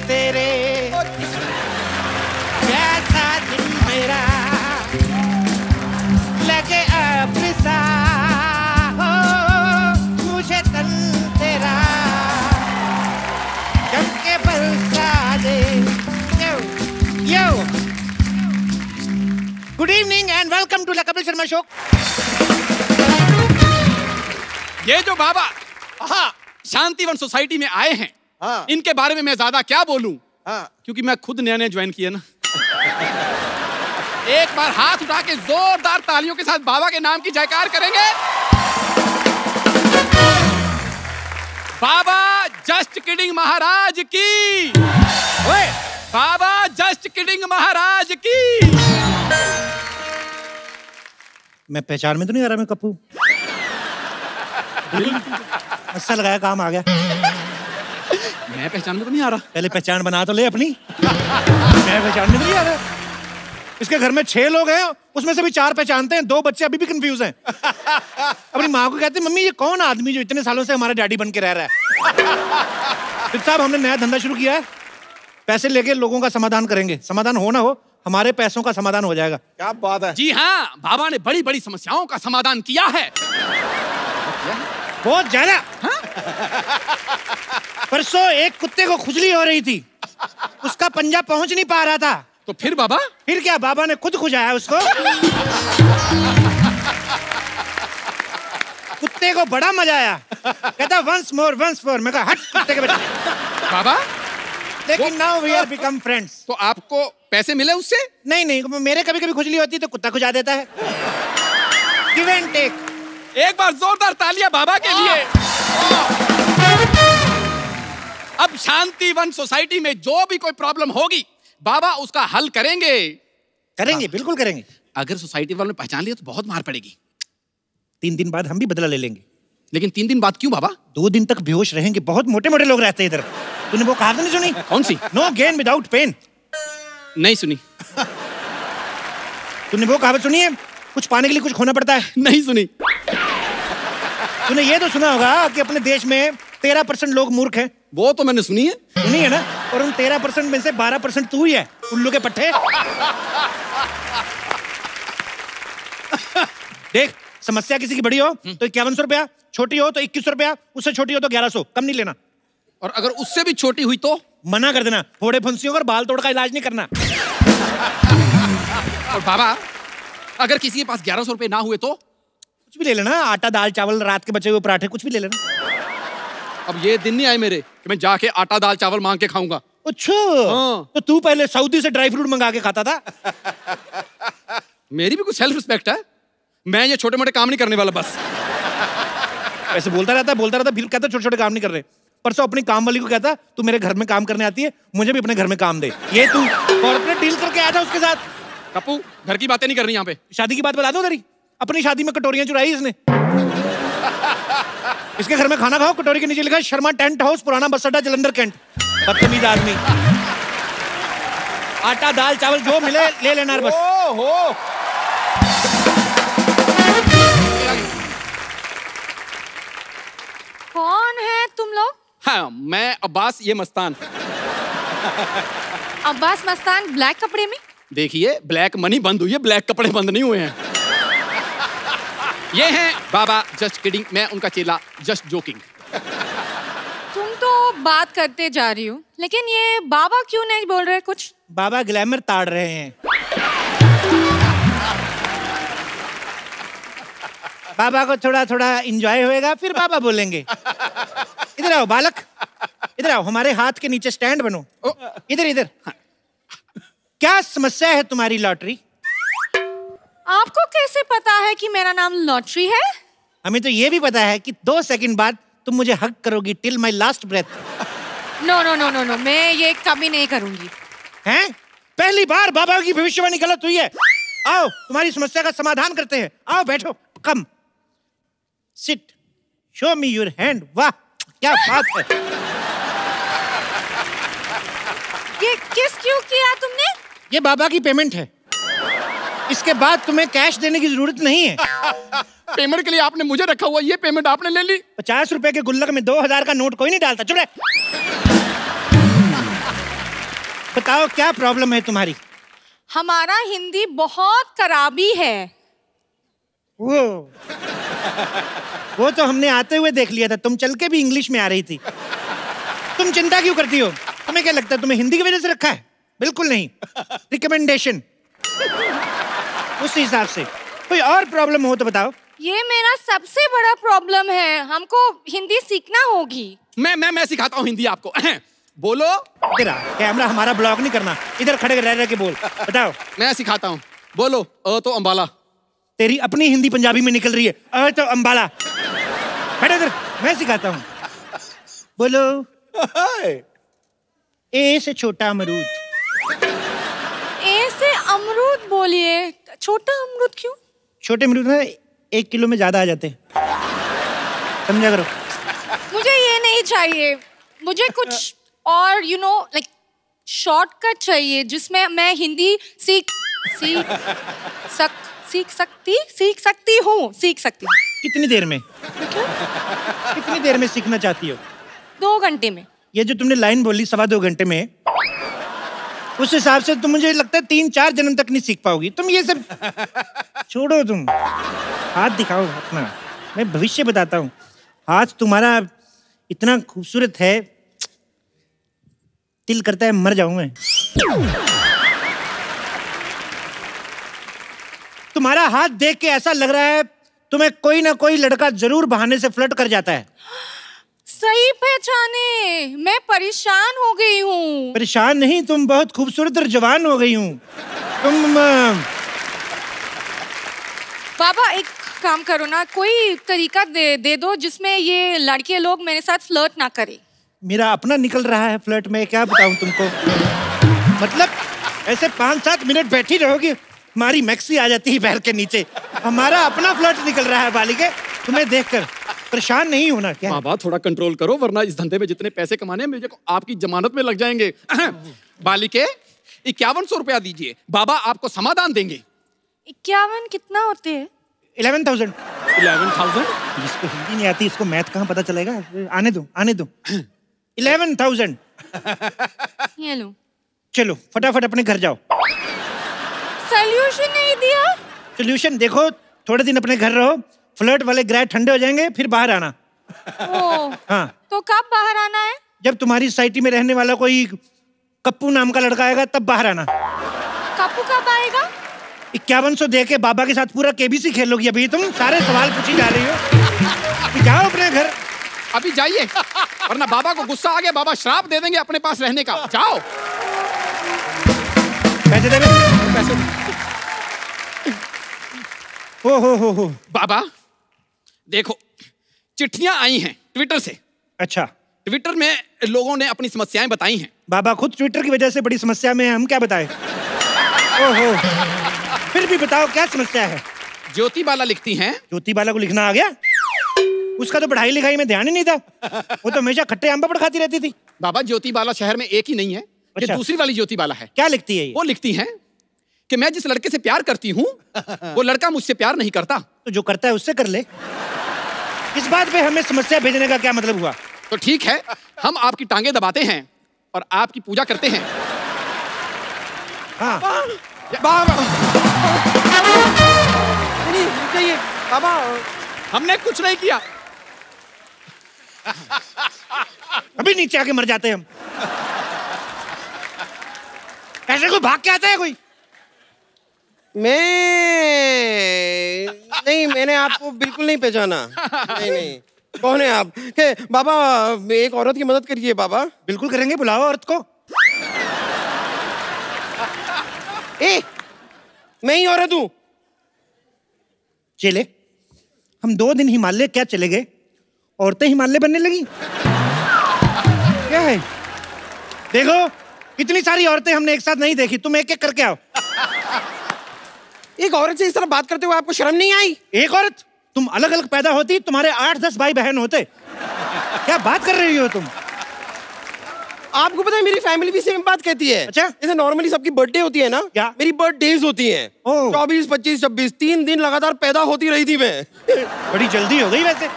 तेरे कैसा दिन मेरा लगे अब सा हो मुझे तन तेरा जम के बरसा दे। Yo good evening and welcome to the Kapil Sharma show. ये जो बाबा शांतिवन सोसाइटी में आए हैं, इनके बारे में मैं ज्यादा क्या बोलूं, क्योंकि मैं खुद नया ज्वाइन किया ना। एक बार हाथ उठा के जोरदार तालियों के साथ बाबा के नाम की जयकार करेंगे। बाबा जस्ट किडिंग महाराज की। ओए बाबा जस्ट किडिंग महाराज की। मैं पहचान में तो नहीं आ रहा मैं कप्पू? अच्छा लगाया, काम आ गया। मैं पहचान में तो नहीं आ रहा। पहले पहचान बना तो ले अपनी। मैं पहचान में तो नहीं आ रहा। इसके घर में 6 लोग हैं, उसमें से भी 4 पहचानते हैं, 2 बच्चे अभी भी कंफ्यूज हैं। अपनी माँ को कहते हैं मम्मी ये कौन आदमी जो इतने सालों से हमारे डैडी बन के रह रहा है। फिर साहब हमने नया धंधा शुरू किया है, पैसे लेके लोगों का समाधान करेंगे। समाधान हो ना हो, हमारे पैसों का समाधान हो जाएगा। क्या बात है। जी हाँ, बाबा ने बड़ी बड़ी समस्याओं का समाधान किया है। बहुत ज्यादा। परसों एक कुत्ते को खुजली हो रही थी, उसका पंजा पहुंच नहीं पा रहा था। तो फिर बाबा? फिर क्या, बाबा ने खुद खुजाया उसको। कुत्ते को बड़ा मजा आया, कहता वंस मोर वंस मोर। मैं कहा हट कुत्ते के बच्चे। बाबा लेकिन now we are become friends. तो आपको पैसे मिले उससे? नहीं, मेरे कभी कभी खुजली होती है तो कुत्ता खुजा देता है। Give and take. एक बार जोरदार तालियां बाबा के लिए। अब शांतिवन सोसाइटी में जो भी कोई प्रॉब्लम होगी, बाबा उसका हल करेंगे। करेंगे, बिल्कुल करेंगे। अगर सोसाइटी वालों ने पहचान लिया तो बहुत मार पड़ेगी। 3 दिन बाद हम भी बदला ले लेंगे। लेकिन 3 दिन बाद क्यों बाबा? 2 दिन तक बेहोश रहेंगे, बहुत मोटे मोटे लोग रहते हैं इधर। तूने वो कहावत नहीं सुनी? कौन सी? No gain without pain. नहीं सुनी। तूने वो कहावत सुनी है, कुछ पाने के लिए कुछ खोना पड़ता है? नहीं सुनी। तूने ये तो सुना होगा कि अपने देश में 13% लोग मूर्ख हैं। वो तो मैंने सुनी है। सुनी है ना? और उन 13% में से 12% तू ही है, उल्लू के पट्टे। देख, समस्या किसी की बड़ी हो तो 5100 रुपया, छोटी हो तो 2100 रुपया, उससे छोटी हो तो 1100, कम नहीं लेना। और अगर उससे भी छोटी हुई तो मना कर देना, फोड़े फुंसियों और बाल तोड़ का इलाज नहीं करना। और बाबा अगर किसी के पास 1100 रुपए ना हुए तो? कुछ भी ले लेना, आटा दाल चावल, रात के बचे हुए पराठे, कुछ भी ले लेना। अब ये दिन नहीं आए मेरे कि मैं जाके आटा दाल चावल मांग के खाऊंगा। अच्छा, तो तू पहले सऊदी से ड्राई फ्रूट मंगा के खाता था। मेरी भी कुछ सेल्फ रिस्पेक्ट है। मैं ये छोटे मोटे काम नहीं करने वाला बस। ऐसे बोलता रहता, फिर कहता छोटे छोटे काम नहीं कर रहे। परसों अपनी काम वाली को कहता तू मेरे घर में काम करने आती है, मुझे भी अपने घर में काम दे। ये तू कॉर्पोरेट डील करके आया था उसके साथ। कप्पू घर की बातें नहीं करनी यहाँ पे। शादी की बात बता दो तेरी। अपनी शादी में कटोरियां चुराई इसने। इसके घर में खाना खाओ, कटोरी के नीचे लिखा है शर्मा टेंट हाउस, पुराना बस अड्डा, जलंधर कैंट। बदतमीज आदमी। आटा दाल चावल जो मिले ले लेना बस। कौन है तुम लोग? हाँ, मैं अब्बास, ये मस्तान। अब्बास मस्तान ब्लैक कपड़े में? देखिए ब्लैक मनी बंद हुई है, ब्लैक कपड़े बंद नहीं हुए हैं। ये हैं बाबा जस्ट किडिंग, मैं उनका चेला जस्ट जोकिंग। तुम तो बात करते जा रही हो, लेकिन ये बाबा क्यों नहीं बोल रहे कुछ? बाबा ग्लैमर ताड़ रहे हैं। बाबा को थोड़ा थोड़ा एंजॉय होएगा, फिर बाबा बोलेंगे। इधर आओ बालक, इधर आओ, हमारे हाथ के नीचे स्टैंड बनो। इधर इधर। क्या समस्या है तुम्हारी लॉटरी? आपको कैसे पता है कि मेरा नाम लॉटरी है? हमें तो ये भी पता है कि 2 सेकंड बाद तुम मुझे हग करोगी till my last breath. No no no no no, मैं ये कभी नहीं करूंगी। हैं? पहली बार बाबा की भविष्यवाणी गलत हुई है। आओ तुम्हारी समस्या का समाधान करते हैं। आओ बैठो, come sit, show me your hand. वाह क्या बात है। ये किस क्यों किया तुमने? ये बाबा की पेमेंट है, इसके बाद तुम्हें कैश देने की जरूरत नहीं है। पेमेंट के लिए आपने मुझे रखा हुआ, ये पेमेंट आपने ले ली। 50 रुपए के गुल्लक में 2000 का नोट कोई नहीं डालता। चुप रहे। बताओ क्या प्रॉब्लम है तुम्हारी? हमारा हिंदी बहुत खराबी है। वो तो हमने आते हुए देख लिया था, तुम चल के भी इंग्लिश में आ रही थी। तुम चिंता क्यों करती हो? तुम्हें क्या लगता है तुम्हें हिंदी की वजह से रखा है? बिल्कुल नहीं, रिकमेंडेशन उस हिसाब से। कोई और प्रॉब्लम हो तो बताओ। ये मेरा सबसे बड़ा प्रॉब्लम है, हमको हिंदी सीखना होगी। मैं सिखाता हूँ हिंदी आपको। बोलो। इधर आ, कैमरा हमारा ब्लॉक नहीं करना, इधर खड़े रह के बोल। बताओ। मैं सिखाता हूँ, बोलो। तो अंबाला। तेरी अपनी हिंदी पंजाबी में निकल रही है। तो अंबाला। बैठो इधर, मैं सिखाता हूँ। बोलो। ए से छोटा अमरूद। ए से अमरूद बोलिए। छोटा अमरूद क्यों? छोटे अमरूद ना 1 किलो में ज्यादा आ जाते हैं, समझा करो। मुझे ये नहीं चाहिए, मुझे कुछ और लाइक शॉर्टकट चाहिए जिसमें मैं हिंदी सीख सकती हूँ। कितनी देर में? कितनी देर में सीखना चाहती हो? 2 घंटे में। ये जो तुमने लाइन बोली 2.25 घंटे में, उस हिसाब से तो मुझे लगता है 3-4 जन्म तक नहीं सीख पाओगी तुम। ये सब छोड़ो, तुम हाथ दिखाओ अपना, मैं भविष्य बताता हूँ। हाथ तुम्हारा इतना खूबसूरत है, दिल करता है मर जाऊं मैं। तुम्हारा हाथ देख के ऐसा लग रहा है तुम्हें कोई ना कोई लड़का जरूर बहाने से फ्लर्ट कर जाता है। सही पहचाने, मैं परेशान हो गई हूँ। परेशान नहीं, तुम बहुत खूबसूरत और जवान हो गई हूँ तुम। बाबा एक काम करो ना, कोई तरीका दे दो जिसमें ये लड़के लोग मेरे साथ फ्लर्ट ना करें। मेरा अपना निकल रहा है फ्लर्ट में, क्या बताऊं तुमको। मतलब ऐसे 5-7 मिनट बैठी रहोगी, हमारी मैक्सी आ जाती है पैर के नीचे। हमारा अपना फ्लर्ट निकल रहा है बालिके, तुम्हें देखकर परेशान नहीं होना क्या? बाबा थोड़ा कंट्रोल करो, वरना इस धंधे में जितने पैसे कमाने हैं मुझे आपकी जमानत में लग जाएंगे। बालिके 5100 रुपया दीजिए, बाबा आपको समाधान देंगे। 51 कितना होते हैं? 11,000। 11,000? जिसको हिंदी नहीं आती इसको मैथ कहाँ पता चलेगा? आने दो 11,000। ये लो। चलो फटाफट अपने घर जाओ। सॉल्यूशन नहीं दिया? सोल्यूशन देखो, थोड़े दिन अपने घर रहो, फ्लर्ट वाले ग्रह ठंडे हो जाएंगे, फिर बाहर आना। हाँ। तो कब बाहर आना है? जब तुम्हारी सोसाइटी में रहने वाला कोई कप्पू नाम का लड़का आएगा तब बाहर आना। कप्पू कब आएगा? 5100 दे के बाबा के साथ पूरा केबीसी खेलोगी। अभी तुम सारे सवाल पूछी जा रही हो। जाओ अपने घर, अभी जाइए, वरना बाबा को गुस्सा आ गया, बाबा श्राप दे देंगे अपने पास रहने का। जाओ। पैसे दे। पैसे। हो। बाबा देखो, चिट्ठियां आई हैं ट्विटर से। अच्छा। ट्विटर में लोगों ने अपनी समस्याएं बताई हैं। बाबा खुद ट्विटर की वजह से बड़ी समस्या में है, हम क्या बताएं? ओहो, फिर भी बताओ क्या समस्या है? ज्योति बाला लिखती हैं। ज्योति बाला को लिखना आ गया? उसका तो पढ़ाई लिखाई में ध्यान ही नहीं था, वो तो हमेशा खट्टे आम पापड़ खाती रहती थी। बाबा ज्योति बाला शहर में एक ही नहीं है। अच्छा। ये दूसरी वाली ज्योति बाला है। क्या लिखती है ये? वो लिखती हैं कि मैं जिस लड़के से प्यार करती हूँ वो लड़का मुझसे प्यार नहीं करता। तो जो करता है उससे कर ले। इस बात पे हमें समस्या भेजने का क्या मतलब हुआ? तो ठीक है, हम आपकी टांगे दबाते हैं और आपकी पूजा करते हैं। हाँ। बाबा हमने कुछ नहीं किया। अभी नीचे आके मर जाते हैं हम। ऐसे कोई भाग के आता है कोई? नहीं, मैंने आपको बिल्कुल नहीं पहचाना। नहीं, कौन है आप? के बाबा एक औरत की मदद करिए बाबा। बिल्कुल करेंगे, बुलाओ औरत को। मैं ही औरत हूँ। चले, हम 2 दिन हिमालय क्या चले गए, औरतें हिमालय बनने लगी। क्या है? देखो इतनी सारी औरतें हमने एक साथ नहीं देखी, तुम एक एक करके आओ। एक औरत से इस तरह बात करते हुए आपको शर्म नहीं आई? एक औरत? तुम अलग अलग पैदा होती तुम्हारे 8-10 भाई बहन होते। क्या बात कर रही हो तुम? आपको पता है मेरी फैमिली भी सेम बात कहती है। अच्छा? जैसे नॉर्मली सबकी बर्थडे होती है ना, क्या? मेरी बर्थडेज होती हैं। 24, 25, 26 3 दिन लगातार पैदा होती रही थी मैं। बड़ी जल्दी हो गई वैसे।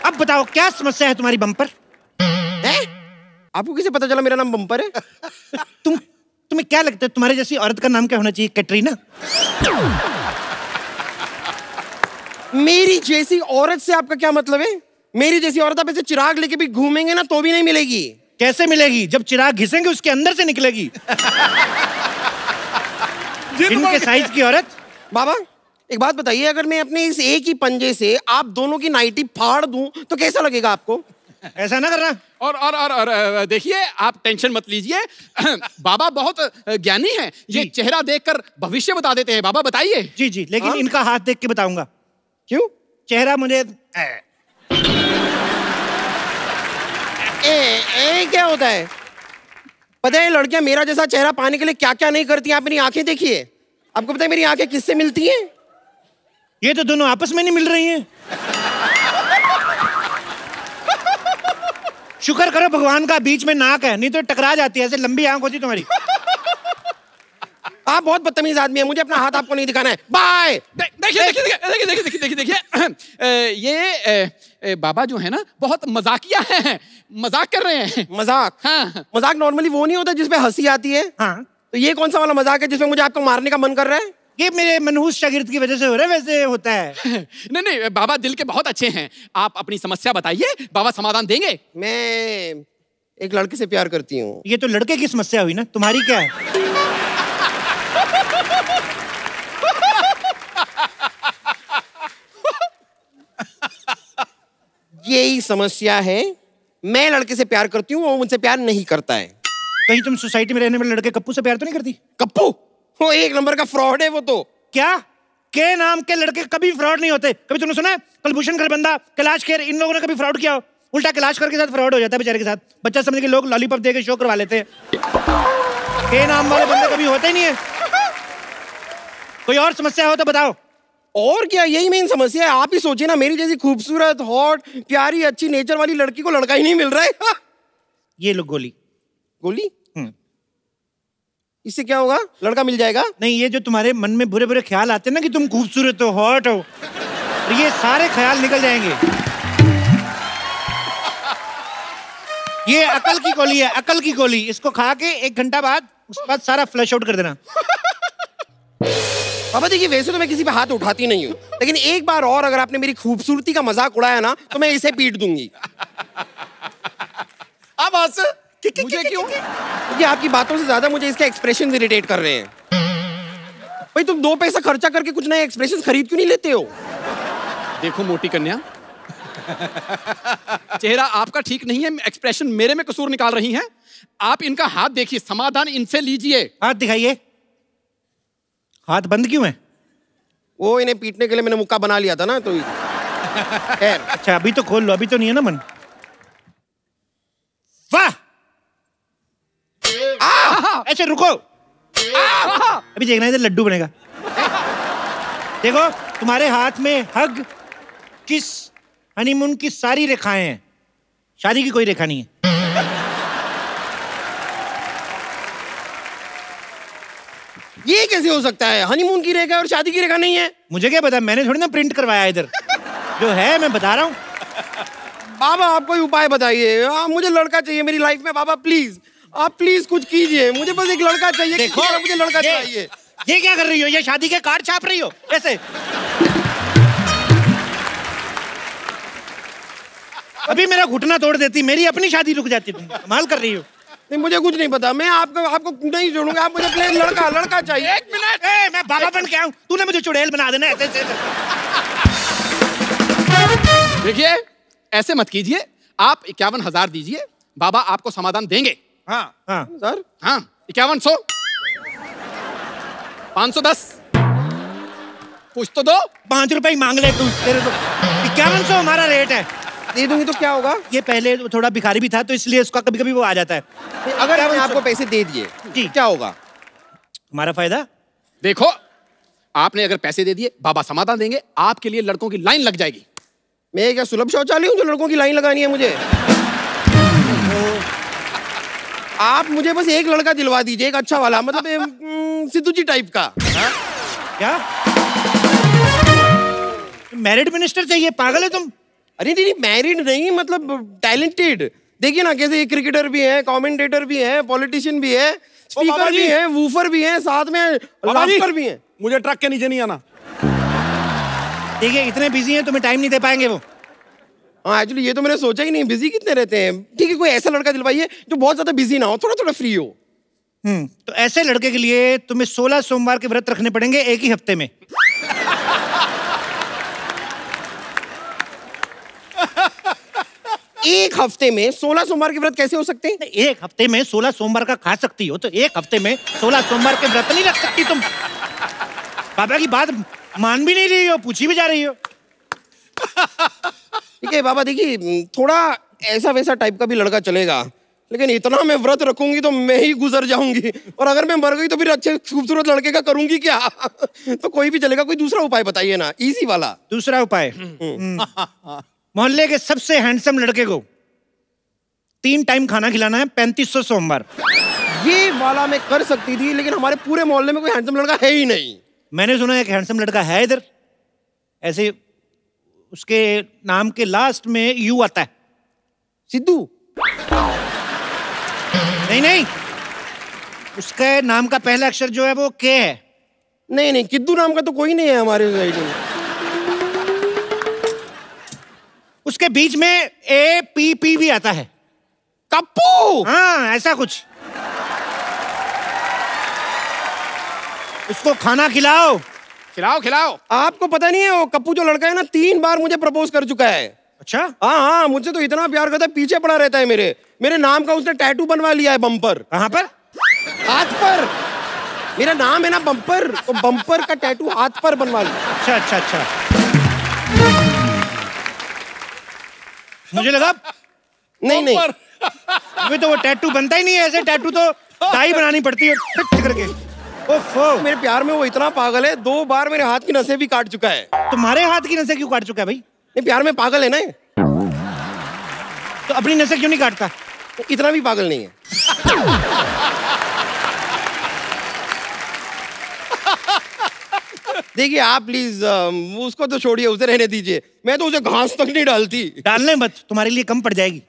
अब बताओ क्या समस्या है तुम्हारी बम्पर? आपको कैसे पता चला मेरा नाम बम्पर है? तुम्हें क्या लगता है तुम्हारे जैसी औरत का नाम क्या होना चाहिए? कैटरीना? मेरी जैसी औरत से आपका क्या मतलब है? मेरी जैसी औरत आप ऐसे चिराग लेके भी घूमेंगे ना तो भी नहीं मिलेगी। कैसे मिलेगी? जब चिराग घिसेंगे उसके अंदर से निकलेगी। इनके साइज की औरत। बाबा एक बात बताइए, अगर मैं अपने इस एक ही पंजे से आप दोनों की नाइटी फाड़ दूं तो कैसा लगेगा आपको? ऐसा ना करना। और देखिए, आप टेंशन मत लीजिए। बाबा बहुत ज्ञानी हैं, ये चेहरा देखकर भविष्य बता देते हैं। बाबा बताइए। जी जी, लेकिन इनका हाथ देख के बताऊंगा। क्यों? चेहरा मुझे क्या होता है? पता है लड़कियां मेरा जैसा चेहरा पाने के लिए क्या क्या नहीं करती? आप मेरी आंखें देखिए, आपको पता है मेरी आंखें किससे मिलती हैं? ये तो दोनों आपस में नहीं मिल रही हैं। शुक्र करो भगवान का बीच में नाक है, नहीं तो टकरा जाती है। ऐसे लंबी आंख होती तुम्हारी। आप बहुत बदतमीज आदमी है, मुझे अपना हाथ आपको नहीं दिखाना है। बाय। देखिए, ये बाबा जो है ना बहुत मजाकिया है, मजाक कर रहे हैं। मजाक? हाँ। मजाक नॉर्मली वो नहीं होता जिसपे हंसी आती है? हाँ। तो ये कौन सा वाला मजाक है जिसमें मुझे आपको मारने का मन कर रहा है? ये मेरे मनहूस शागिर्द की वजह से हो रहा है, वैसे होता है। नहीं, बाबा दिल के बहुत अच्छे हैं। आप अपनी समस्या बताइए, बाबा समाधान देंगे। मैं एक लड़के से प्यार करती हूँ। ये तो लड़के की समस्या हुई ना, तुम्हारी क्या है? यही समस्या है, मैं लड़के से प्यार करती हूँ, वो मुझसे प्यार नहीं करता है। कहीं तुम सोसाइटी में रहने वाले लड़के कप्पू से प्यार तो नहीं करती? कप्पू? वो एक नंबर का फ्रॉड है वो तो। क्या? के नाम के लड़के कभी फ्रॉड नहीं होते। कभी तुमने सुना है कुलभूषण खरबंदा, कैलाश खेर, इन लोगों ने कभी फ्रॉड किया हो? उल्टा कैलाश खेर के साथ फ्रॉड हो जाता है बेचारे के साथ। बच्चा समझ के लोग लॉलीपॉप दे के शो करवा लेते हैं। के नाम वाले बंदे कभी होते ही नहीं है। कोई और समस्या हो तो बताओ। और क्या, यही मेन समस्या है। आप ही सोचिए ना, मेरी जैसी खूबसूरत, हॉट, प्यारी, अच्छी नेचर वाली लड़की को लड़का ही नहीं मिल रहा है। ये लो गोली। गोली? इससे क्या होगा? लड़का मिल जाएगा? नहीं, ये जो तुम्हारे मन में बुरे बुरे ख्याल आते हैं ना कि तुम खूबसूरत हो, हॉट हो, ये सारे ख्याल निकल जाएंगे। ये अकल की गोली है, अकल की गोली। इसको खा के 1 घंटा बाद उसके बाद सारा फ्लश आउट कर देना। बाबा देखिए, वैसे तो मैं किसी पे हाथ उठाती नहीं हूँ, लेकिन एक बार और अगर आपने मेरी खूबसूरती का मजाक उड़ाया ना तो मैं इसे पीट दूंगी। अब मुझे क्यों? क्योंकि आपकी बातों से ज्यादा मुझे इसके एक्सप्रेशन इरिटेट कर रहे हैं। भाई तुम 2 पैसा खर्चा करके कुछ नए एक्सप्रेशन खरीद क्यों नहीं लेते हो? देखो मोटी कन्या, चेहरा आपका ठीक नहीं है, एक्सप्रेशन मेरे में कसूर निकाल रही हैं। आप इनका हाथ देखिए, समाधान इनसे लीजिए। हाथ दिखाइए। हाथ बंद क्यों है? वो इन्हें पीटने के लिए मैंने मुक्का बना लिया था ना, तो खैर। अच्छा अभी तो खोल लो, अभी तो नहीं है ना मन। वाह! ऐसे रुको। अभी देखना इधर लड्डू बनेगा। देखो तुम्हारे हाथ में हग, किस, हनीमून की सारी रेखाएं हैं, शादी की कोई रेखा नहीं है। ये कैसे हो सकता है? हनीमून की रेखा और शादी की रेखा नहीं है? मुझे क्या पता, मैंने थोड़ी ना प्रिंट करवाया इधर। जो है मैं बता रहा हूँ। बाबा आप कोई उपाय बताइए। मुझे लड़का चाहिए मेरी लाइफ में। बाबा प्लीज, आप प्लीज कुछ कीजिए, मुझे बस एक लड़का चाहिए। देखो मुझे लड़का चाहिए। ये क्या कर रही हो? ये शादी के कार्ड छाप रही हो ऐसे? अभी मेरा घुटना तोड़ देती, मेरी अपनी शादी रुक जाती। तुम कमाल कर रही हो। नहीं मुझे कुछ नहीं पता, मैं आपको नहीं छोड़ूंगा। आप मुझे प्लीज लड़का चाहिए। 1 मिनट। मैं बाबा बन के आऊं, तूने मुझे चुड़ैल बना देना ऐसे ऐसे। देखिए ऐसे मत कीजिए, आप 51,000 दीजिए, बाबा आपको समाधान देंगे। हाँ हाँ सर। हाँ 5100, 510, कुछ तो दो। 5 रुपए ही मांग ले तू, तेरे तो 5100 हमारा रेट है। दे दूंगी तो क्या होगा? ये पहले थोड़ा भिखारी भी था तो इसलिए उसका कभी कभी वो आ जाता है। अगर मैंने आपको पैसे दे दिए जी क्या होगा? हमारा फायदा। देखो आपने अगर पैसे दे दिए, बाबा समाधान देंगे, आपके लिए लड़कों की लाइन लग जाएगी। मैं क्या सुलभ शौचालय हूँ जो लड़कों की लाइन लगानी है मुझे? आप मुझे बस एक लड़का दिलवा दीजिए, एक अच्छा वाला, मतलब सिद्धू जी टाइप का। क्या मैरिड मिनिस्टर चाहिए? पागल है तुम? अरे नहीं, मैरिड नहीं, मतलब टैलेंटेड, देखिए ना कैसे क्रिकेटर भी है, कमेंटेटर भी है, पॉलिटिशियन भी है, स्पीकर भी है, वूफर भी है, साथ में लाफ्टर भी है। मुझे ट्रक के नीचे नहीं आना। देखिए इतने बिजी हैं तुम्हें टाइम नहीं दे पाएंगे वो। हाँ एक्चुअली ये तो मैंने सोचा ही नहीं, बिजी कितने रहते हैं। ठीक है, कोई ऐसा लड़का दिलवाइए जो बहुत ज्यादा बिजी ना हो, थोड़ा थोड़ा फ्री हो। तो ऐसे लड़के के लिए तुम्हें 16 सोमवार के व्रत रखने पड़ेंगे एक ही हफ्ते में। एक हफ्ते में 16 सोमवार के व्रत कैसे हो सकते हैं? एक हफ्ते में 16 सोमवार का खा सकती हो, तो एक हफ्ते में 16 सोमवार के व्रत नहीं रख सकती तुम। बाबा की बात मान भी नहीं रही हो, पूछी भी जा रही हो। ठीक है बाबा, देखिए थोड़ा ऐसा वैसा टाइप का भी लड़का चलेगा, लेकिन इतना मैं व्रत रखूंगी तो मैं ही गुजर जाऊंगी, और अगर मैं मर गई तो फिर अच्छे खूबसूरत लड़के का करूंगी क्या? तो कोई भी चलेगा, कोई दूसरा उपाय बताइए ना, इजी वाला। दूसरा उपाय, मोहल्ले के सबसे हैंडसम लड़के को 3 टाइम खाना खिलाना है 3500 सोमवार। ये वाला मैं कर सकती थी, लेकिन हमारे पूरे मोहल्ले में कोई हैंडसम लड़का है ही नहीं। मैंने सुना है एक हैंडसम लड़का है इधर, ऐसे उसके नाम के लास्ट में यू आता है। सिद्धू? नहीं, उसके नाम का पहला अक्षर जो है वो के है। नहीं, किद्दू नाम का तो कोई नहीं है हमारे सोसाइटी में। उसके बीच में APP भी आता है। कप्पू? हाँ ऐसा कुछ। उसको खाना खिलाओ। खिलाओ। आपको पता नहीं है वो कप्पू जो लड़का है ना, 3 बार मुझे प्रपोज कर चुका है। अच्छा? हाँ, मुझसे तो इतना प्यार करता है, पीछे पड़ा रहता है मेरे नाम का उसने टैटू बनवा लिया है बम्पर। कहाँ पर? हाथ पर। मेरा नाम है ना बम्पर, तो बम्पर का टैटू हाथ पर बनवा लिया। अच्छा। मुझे लगा नहीं अभी तो वो टैटू बनता ही नहीं है, ऐसे टैटू तो डाई बनानी पड़ती है टिक करके। ओफो, मेरे प्यार में वो इतना पागल है, 2 बार मेरे हाथ की नसें भी काट चुका है। तुम्हारे हाथ की नसें क्यों काट चुका है भाई? नहीं, प्यार में पागल है ना। तो अपनी नसें क्यों नहीं काटता? तो इतना भी पागल नहीं है। देखिए आप प्लीज उसको तो छोड़िए, उसे रहने दीजिए। मैं तो उसे घास तक नहीं डालती। डालने मत, तुम्हारे लिए कम पड़ जाएगी।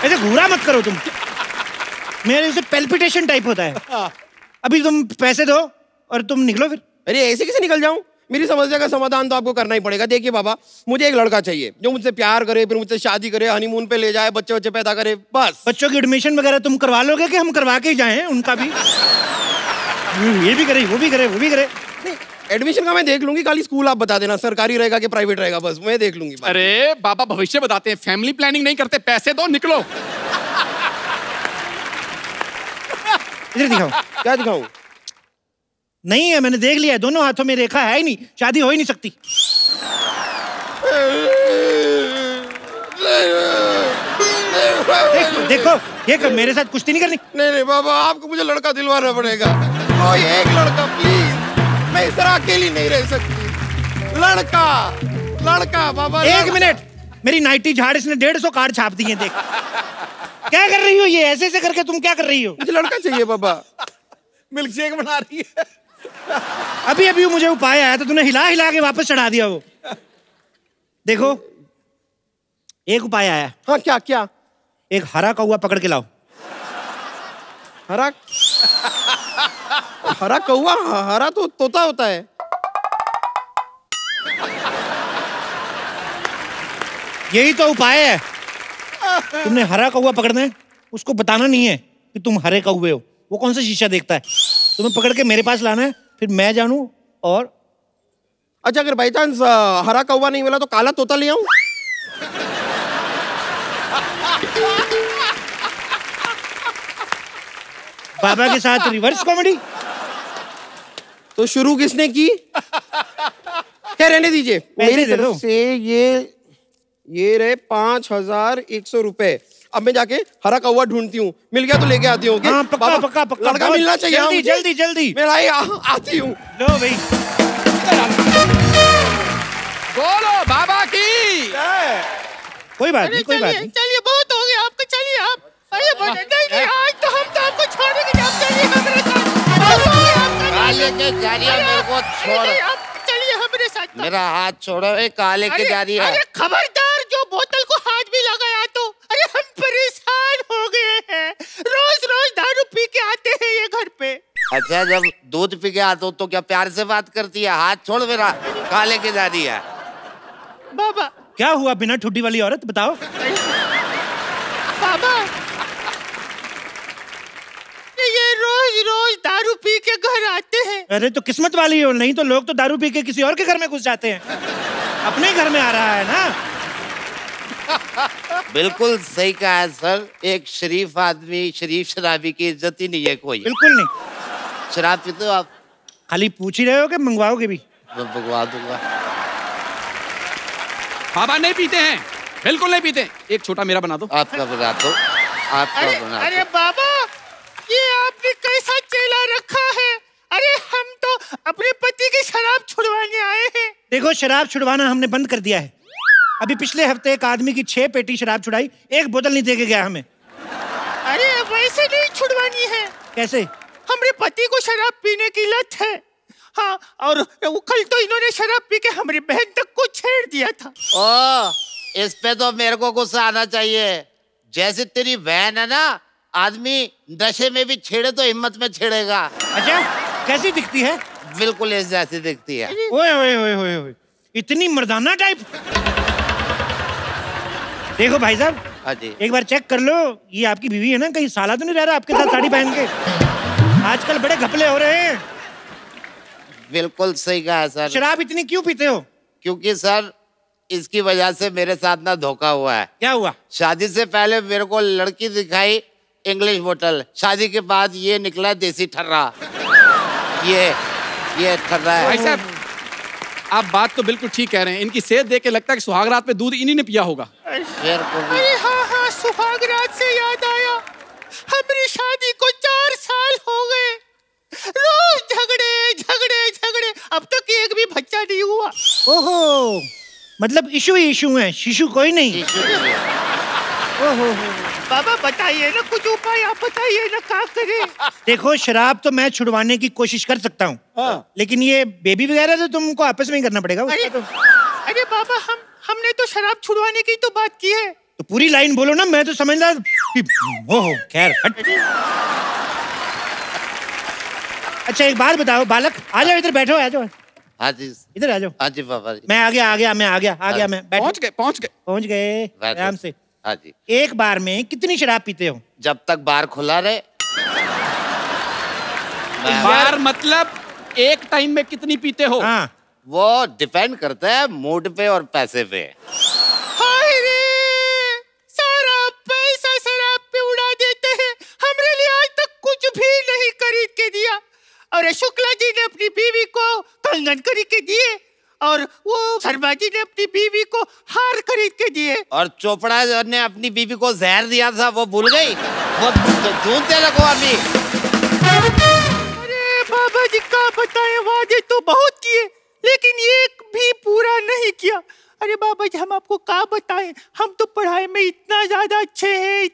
ऐसे घूरा मत करो तुम, मेरे उसे पेल्पिटेशन टाइप होता है। अभी तुम पैसे दो और तुम निकलो फिर। अरे ऐसे कैसे निकल जाऊं? मेरी समस्या का समाधान तो आपको करना ही पड़ेगा। देखिए बाबा, मुझे एक लड़का चाहिए जो मुझसे प्यार करे, फिर मुझसे शादी करे, हनीमून पे ले जाए, बच्चे पैदा करे, बस। बच्चों की एडमिशन वगैरह तुम करवा लोगे कि हम करवा के जाएं उनका भी? ये भी करे, वो भी करे। नहीं, एडमिशन का मैं देख लूंगी, खाली स्कूल आप बता देना, सरकारी रहेगा कि प्राइवेट रहेगा, बस मैं देख लूंगी। अरे बाबा भविष्य बताते हैं, फैमिली प्लानिंग नहीं करते। पैसे दो, निकलो। इधर दिखाओ। क्या दिखाऊं? नहीं है, मैंने देख लिया, दोनों हाथों में रेखा है ही नहीं, शादी हो ही नहीं सकती। देखो ये कर, मेरे साथ कुश्ती नहीं करनी। नहीं बाबा, आपको मुझे लड़का दिलवाना पड़ेगा। कोई एक लड़का प्लीज, मैं इस तरह अकेली नहीं रह सकती। लड़का बाबा। एक मिनट, मेरी नाइटी झाड़ इसने 150 कार्ड छाप दिए। देख क्या कर रही हो ये, ऐसे करके तुम क्या कर रही हो? मुझे लड़का चाहिए बाबा। मिल्क शेक बना रही है। अभी मुझे उपाय आया तो तूने हिला के वापस चढ़ा दिया वो। देखो एक उपाय आया। हाँ क्या? एक हरा कौवा पकड़ के लाओ। हरा कौवा? हरा तो तोता होता है। यही तो उपाय है। तुमने हरा कौवा पकड़ना है, उसको बताना नहीं है कि तुम हरे कौवे हो। वो कौन सा शीशा देखता है? तुम्हें पकड़ के मेरे पास लाना है, फिर मैं जानूं। और अच्छा, अगर बाई चांस हरा कौवा नहीं मिला तो काला तोता ले आऊं? बाबा के साथ रिवर्स कॉमेडी। तो शुरू किसने की? क्या रहने दीजिए, मेरी तरफ से ये रहे 5100 रुपए। अब मैं जाके हरा कौवा ढूंढती हूँ, मिल गया तो लेके आती हूँ। हाँ, पक्का। लड़का मिलना चाहिए। जल्दी। मैं आती हूँ। लो भाई, बोलो बाबा की। कोई बात नहीं। चलिए बहुत हो गया आपका, चलिए आप। नहीं, आज तो हम तो आपको छोड़ेंगे। आप चलिए हमारे साथ। काले के जा रही है, मेरे को छोड़। आप चलिए हमारे साथ। मेरा हाथ छोड़ो। काले के जा रही है। अरे खबरदार, जो बोतल को हाथ भी लगाया तो अच्छा, जब दूध पी के आता हूँ तो क्या प्यार से बात करती है? हाथ छोड़ मेरा, कहाँ लेके जा रही है? बाबा क्या हुआ बिना ठुड्डी वाली औरत, बताओ। बाबा ये रोज रोज दारू पी के घर आते हैं। अरे तो किस्मत वाली हो, नहीं तो लोग तो दारू पी के किसी और के घर में घुस जाते हैं। अपने घर में आ रहा है ना। बिल्कुल सही कहा है सर। एक शरीफ आदमी, शरीफ शराबी की इज्जत ही नहीं है कोई। बिल्कुल नहीं। शराब पीते हो आप? खाली पूछ ही रहे हो कि मंगवाओगे भी? मैं मंगवा दूंगा। बाबा नहीं पीते हैं, बिल्कुल नहीं पीते। एक छोटा मेरा बना दो। आपका बना दो, आपका बना दो। अरे बाबा ये आपने कैसा चेला रखा है? अरे हम तो अपने पति की शराब छुड़वाने आए हैं। देखो, शराब छुड़वाना हमने बंद कर दिया है। अभी पिछले हफ्ते एक आदमी की 6 पेटी शराब छुड़ाई, एक बोतल नहीं दे के गया हमें। अरे वैसे नहीं छुड़वानी है। कैसे? हमारे पति को शराब पीने की लत है। हाँ, और वो कल तो इन्होंने शराब पी के हमारी बहन तक को छेड़ दिया था। ओ, इस पे तो मेरे को गुस्सा आना चाहिए। जैसे तेरी बहन है ना, आदमी नशे में भी छेड़े तो हिम्मत में छेड़ेगा। अच्छा, कैसी दिखती है? बिल्कुल इस जैसी दिखती है। ओए ओए ओए ओए ओए, इतनी मर्दाना टाइप। देखो भाई साहब, हाँ जी। एक बार चेक कर लो, ये आपकी बीवी है ना, कहीं साला तो नहीं रह रहा आपके साथ साड़ी पहन के? आजकल बड़े घपले हो रहे हैं। बिल्कुल सही कहा सर। शराब इतनी क्यों पीते हो? क्योंकि सर इसकी वजह से मेरे साथ ना धोखा हुआ है। क्या हुआ? शादी से पहले मेरे को लड़की दिखाई इंग्लिश बोतल, शादी के बाद ये निकला देसी ठर्रा। ये ठर्रा है। भाई साहब, आप बात तो बिल्कुल ठीक कह रहे हैं। इनकी सेहत देख के लगता है कि सुहाग रात में दूध इन्हीं ने पिया होगा। अरे हाँ, सुहाग रात से याद आया, हमारी शादी को 4 साल हो गए। रोज झगड़े, अब तक एक भी बच्चा नहीं हुआ। ओहो, मतलब इशू ही इशू है, शिशु कोई नहीं। ओहो, बाबा बताइए ना, कुछ उपाय आप बताइए ना, क्या करें? देखो, शराब तो मैं छुड़वाने की कोशिश कर सकता हूँ, लेकिन ये बेबी वगैरह तो तुमको आपस में ही करना पड़ेगा। अरे बाबा, हमने तो शराब छुड़वाने की तो बात की है। तो पूरी लाइन बोलो ना, मैं तो समझ रहा। ओहो, खैर हट। अच्छा एक बात बताओ बालक, आ जाओ इधर बैठो, आ जाओ। हाँ जी, इधर आ जाओ। हाँ जी पापा जी। मैं आ गया। मैं पहुंच गए आराम से। हाँ जी। एक बार में कितनी शराब पीते हो? जब तक बार खुला रहे। बार मतलब एक टाइम में कितनी पीते हो? हाँ, वो डिपेंड करता है मूड पे और पैसे पे। हाय रे, सारा पैसा शराब पे उड़ा देते हैं। हमरे लिए आज तक कुछ भी नहीं खरीद के दिया। और शुक्ला जी ने अपनी बीवी को कंगन खरीद के दिए, और वो शर्मा जी ने अपनी बीवी को हार खरीद के दिए। और चोपड़ा ने अपनी बीवी को जहर दिया था, वो भूल गई? वो ढूंढते रखो अभी। अरे बाबा जी का बताए, वादे तो बहुत किए लेकिन एक भी पूरा नहीं किया। अरे बाबा जी, हम आपको क्या बताएं, हम तो पढ़ाई में इतना ज्यादा अच्छे हैं,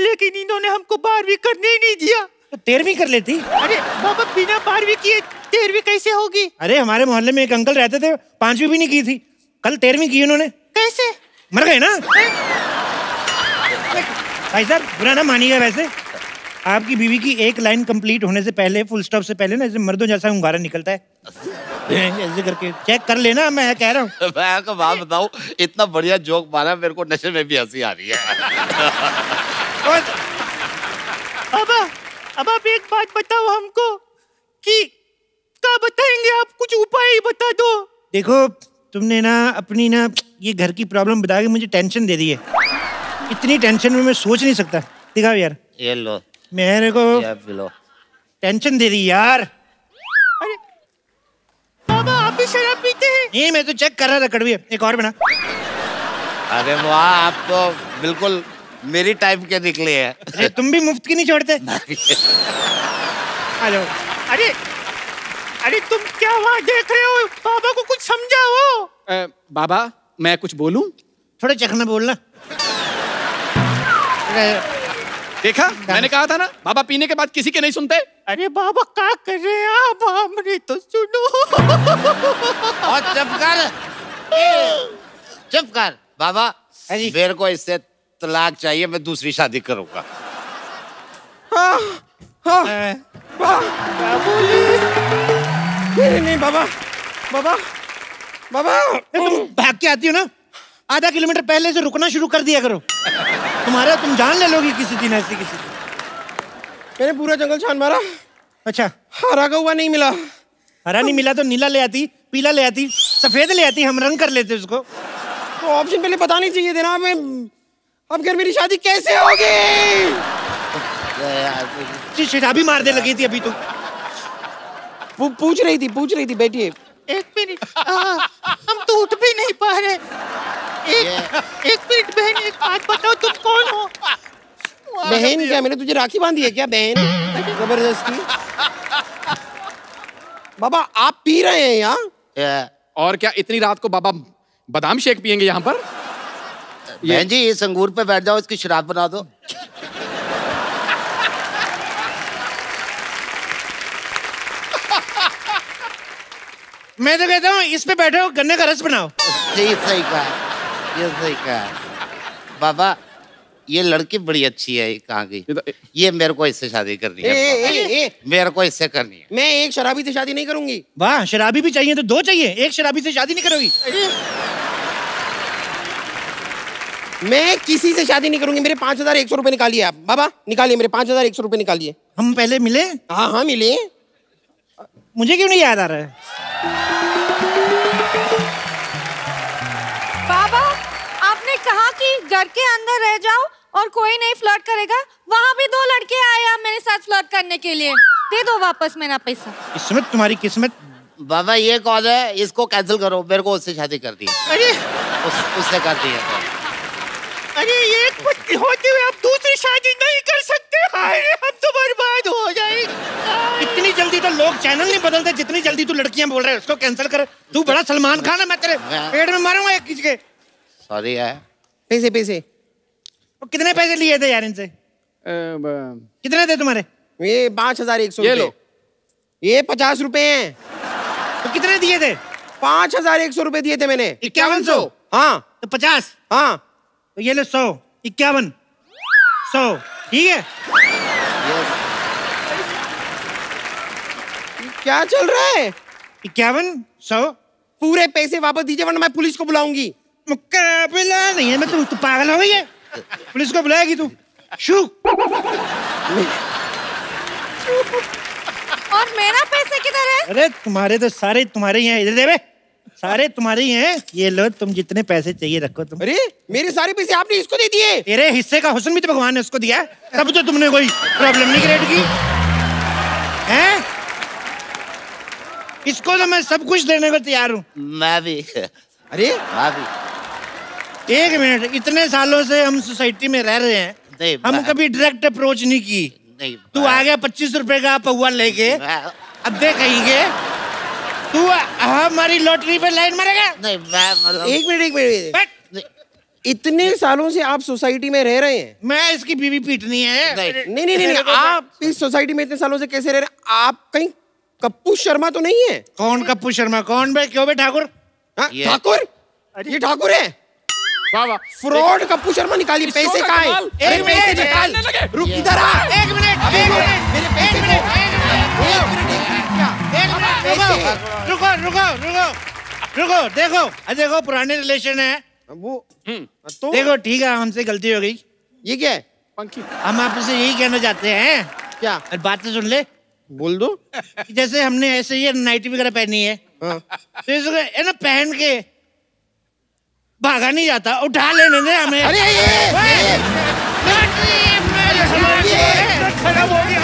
लेकिन इन्होंने हमको 12वीं करने ही नहीं दिया। तो 13वीं कर लेती। अरे बाबा, बिना 12वीं किए 13वीं कैसे होगी? अरे हमारे मोहल्ले में एक अंकल रहते थे, 5वीं भी नहीं की थी, कल 13वीं की उन्होंने। कैसे? मर गए ना। भाई साहब, बुरा ना मानिएगा, वैसे आपकी बीवी की एक लाइन कंप्लीट होने से पहले, फुल स्टॉप से पहले ना, ऐसे मर्दों जैसा hunगारा निकलता है। ऐसे करके चेक कर लेना, मैं कह रहा हूँ। मैं आपको बात बताऊं, इतना बढ़िया जोक मारा, मेरे को नशे में भी हंसी आ रही है। बाबा, अब आप एक बात बताओ हमको कि क्या बताएंगे आप? कुछ उपाय ही बता दो। देखो, तुमने ना अपनी ना ये घर की प्रॉब्लम बता के मुझे टेंशन दे दी है। इतनी टेंशन में मैं सोच नहीं सकता। दिखाओ यार। ये लो, मेरे को ये लो। टेंशन दे दी यार। अरे बाबा, आप भी शराब पीते हैं? नहीं, मैं तो चेक कर रहा था कड़वी। एक और बना। अरे वाह, आप तो बिल्कुल मेरी टाइप के निकले हैं। अरे तुम भी मुफ्त की नहीं छोड़ते। आ जाओ। अरे तुम क्या वहाँ देख रहे हो? बाबा को कुछ समझाओ। बाबा, मैं कुछ बोलूं? थोड़ा चखना बोलना। देखा, मैंने कहा था ना, बाबा पीने के बाद किसी के नहीं सुनते। अरे बाबा, क्या कर रहे हैं आप? हमने तो सुनो। और चुप कर बाबा। मेरे को इससे तलाक चाहिए, मैं दूसरी शादी करूंगा। बाबा नहीं बाबा बाबा बाबा तुम भाग के आती हो ना, आधा किलोमीटर पहले से रुकना शुरू कर दिया करो। तुम जान ले लोगी किसी दिन ऐसी किसी दिन। मैंने पूरा जंगल छान मारा। अच्छा, हरा कौवा नहीं मिला। हरा नहीं मिला तो नीला ले आती, पीला ले आती, सफेद ले आती, हम रंग कर लेते उसको। तो ऑप्शन पहले बतानी चाहिए थे ना। मैं अब फिर मेरी शादी कैसे होगी? शराबी मार दे लगी थी अभी तो। वो पूछ रही थी बैठिए। एक मिनट, हम तो उठ भी नहीं पा रहे। एक मिनट बहन, एक बात बताओ, तुम कौन हो? बहन क्या, मैंने तुझे राखी बांधी है क्या बहन? जबरदस्ती। बाबा आप पी रहे हैं यहाँ? और क्या इतनी रात को बाबा बादाम शेक पियेंगे यहाँ पर? बहन जी इस अंगूर पे बैठ जाओ, इसकी शराब बना दो। मैं तो कहता हूँ इस पे बैठो, गन्ने का रस बनाओ। सही कहा, ये सही कहा। बाबा ये लड़की बड़ी अच्छी है, कहाँ गई? ये मेरे को इससे शादी करनी है। मेरे को इससे करनी है। मैं एक शराबी से शादी नहीं करूंगी। वाह, शराबी भी चाहिए तो दो चाहिए, एक शराबी से शादी नहीं करोगी? मैं किसी से शादी नहीं करूंगी। मेरे 5,100 रुपए निकालिए आप। बाबा निकालिए, मेरे 5,100 रुपए निकालिए। हम पहले मिले? हाँ मिले। मुझे क्यों नहीं याद आ रहा है? बाबा आपने कहा कि घर के अंदर रह जाओ और कोई नहीं फ्लर्ट करेगा। वहाँ भी 2 लड़के आए आप मेरे साथ फ्लर्ट करने के लिए। दे दो वापस मेरा पैसा। किस्मत, तुम्हारी किस्मत। बाबा ये कौन है? इसको कैंसिल करो, मेरे को उससे शादी कर दी। अरे उससे कर दी है। अरे एक पत्नी होते हुए आप दूसरी शादी नहीं कर सकते। अरे हम तो बर्बाद हो जाएंगे। इतनी जल्दी तो लोग चैनल नहीं बदलते जितनी जल्दी तू लड़कियां बोल रहे हैं उसको कैंसिल कर। तू बड़ा सलमान खान है, मैं तेरे पेट में मारूंगा एक किसी के। सॉरी है। पैसे कितने पैसे लिए थे यार इनसे? कितने थे तुम्हारे? ये 5,100। ये लो। ये 50 रुपए हैं। तो कितने दिए थे? 5,100 रुपए दिए थे मैंने। 5100। हाँ तो 50। हाँ तो ये ले 100, 51, 100, ठीक है? क्या चल रहा है? 51, 100। पूरे पैसे वापस दीजिए वरना मैं पुलिस को बुलाऊंगी। मुकाबला नहीं है। मैं तू पागल हो गई है? पुलिस को बुलाएगी तू? शू। और मेरा पैसे किधर है? अरे तुम्हारे तो सारे तुम्हारे ही हैं। इधर दे बे, सारे तुम्हारे ही हैं। ये लो, तुम जितने पैसे चाहिए रखो तुम। अरे मेरे सारे पैसे आपने इसको दे दिए? तेरे हिस्से का हुस्न भी तो भगवान ने उसको दिया है। तब तो तुमने कोई प्रॉब्लम नहीं क्रिएट की है। इसको तो मैं सब कुछ देने को तैयार हूँ। मैं भी। अरे मैं भी। एक मिनट, इतने सालों से हम सोसाइटी में रह रहे हैं, नहीं, हम कभी डायरेक्ट अप्रोच नहीं की। नहीं, तू आ गया 25 रुपए का पौवा लेके, अब्बे कहेंगे तू हमारी लॉटरी पे लाइन मारेगा? नहीं, मैं मतलब एक मिनट। इतने सालों से आप सोसाइटी में रह रहे हैं। मैं इसकी बीवी पीटनी है। नहीं, आप इस सोसाइटी में इतने सालों से कैसे रह रहे हैं? आप कहीं कप्पू शर्मा तो नहीं है? कौन कप्पू शर्मा? कौन बे? क्यों बे? ठाकुर? ठाकुर? ये ठाकुर है? बाबा फ्रॉड कप्पू शर्मा निकालिए। पैसे कहाँ हैं? एक मिनट, निकाल। रुक, इधर आ। एक मिनट, मेरे पैसे रुको। देखो पुराने रिलेशन है वो तो देखो, ठीक है, हमसे गलती हो गई। ये क्या है? पंखी। हम आपसे यही कहना चाहते हैं। क्या? अरे बात तो सुन ले। बोल दो। जैसे हमने ऐसे ही नाइटी वगैरह पहनी है, तो इसको है ना पहन के भागा नहीं जाता, उठा लेने दे हमें। अरे खराब हो गया।